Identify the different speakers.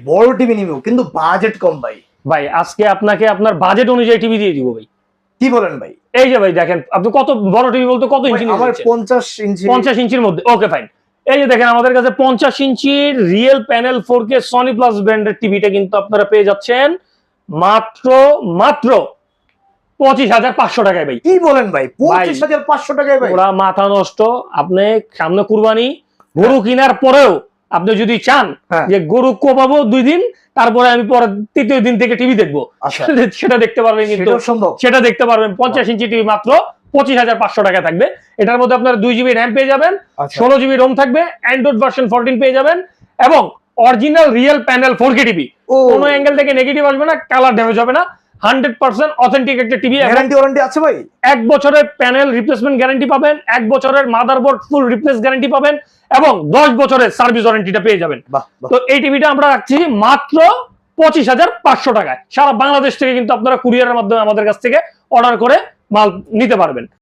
Speaker 1: বড় টিভি নিব কিন্তু বাজেট কম ভাই।
Speaker 2: ভাই আজকে আপনাকে আপনার বাজেট অনুযায়ী টিভি দিয়ে দিব ভাই।
Speaker 1: কি বলেন ভাই?
Speaker 2: এই যে ভাই দেখেন, আপনি কত বড় টিভি বলতে কত ইঞ্চি
Speaker 1: আমার
Speaker 2: নিচ্ছেন?
Speaker 1: 50 ইঞ্চি।
Speaker 2: 50 ইঞ্চির মধ্যে, ওকে ফাইন। এই যে দেখেন আমাদের কাছে 50 ইঞ্চির real panel 4K Sony plus ব্র্যান্ডের টিভিটা কিন্তু আপনারা পেয়ে যাচ্ছেন মাত্র মাত্র 25,500 টাকায় ভাই।
Speaker 1: কি বলেন ভাই? 25,500 টাকায় ভাই?
Speaker 2: ওরা মাথা নষ্ট। আপনি সামনে কুরবানি, গরু কেনার পরেও আপনি যদি চান যে গরু কোপাবো 2 দিন, তারপরে আমি পরে 3য় দিন থেকে টিভি দেখবো, সেটা দেখতে পারবেন। কিন্তু সেটা দেখতে পারবেন 50 ইঞ্চি টিভি মাত্র 25,500 টাকা থাকবে। এটার মধ্যে আপনার 2 জিবি র্যাম পেয়ে যাবেন, 16 জিবি রোম থাকবে, অ্যান্ড্রয়েড ভার্সন 14 পেয়ে যাবেন এবং original real panel 4K TV. কোনো অ্যাঙ্গেল থেকে নেগেটিভ আসবে না, কালার ড্যামেজ হবে না। 100% অথেন্টিক একটা টিভি।
Speaker 1: গ্যারান্টি ওয়ারেন্টি আছে ভাই?
Speaker 2: 1 বছরের প্যানেল রিপ্লেসমেন্ট গ্যারান্টি পাবেন, 1 বছরের মাদারবোর্ড ফুল রিপ্লেস গ্যারান্টি পাবেন এবং 10 বছরের সার্ভিস ওয়ারেন্টিটা পেয়ে যাবেন। তো এই টিভিটা আমরা রাখছি মাত্র 25,500 টাকায়। সারা বাংলাদেশ থেকে কিন্তু আপনারা কুরিয়ারের মাধ্যমে আমাদের কাছ থেকে অর্ডার করে মাল নিতে পারবেন।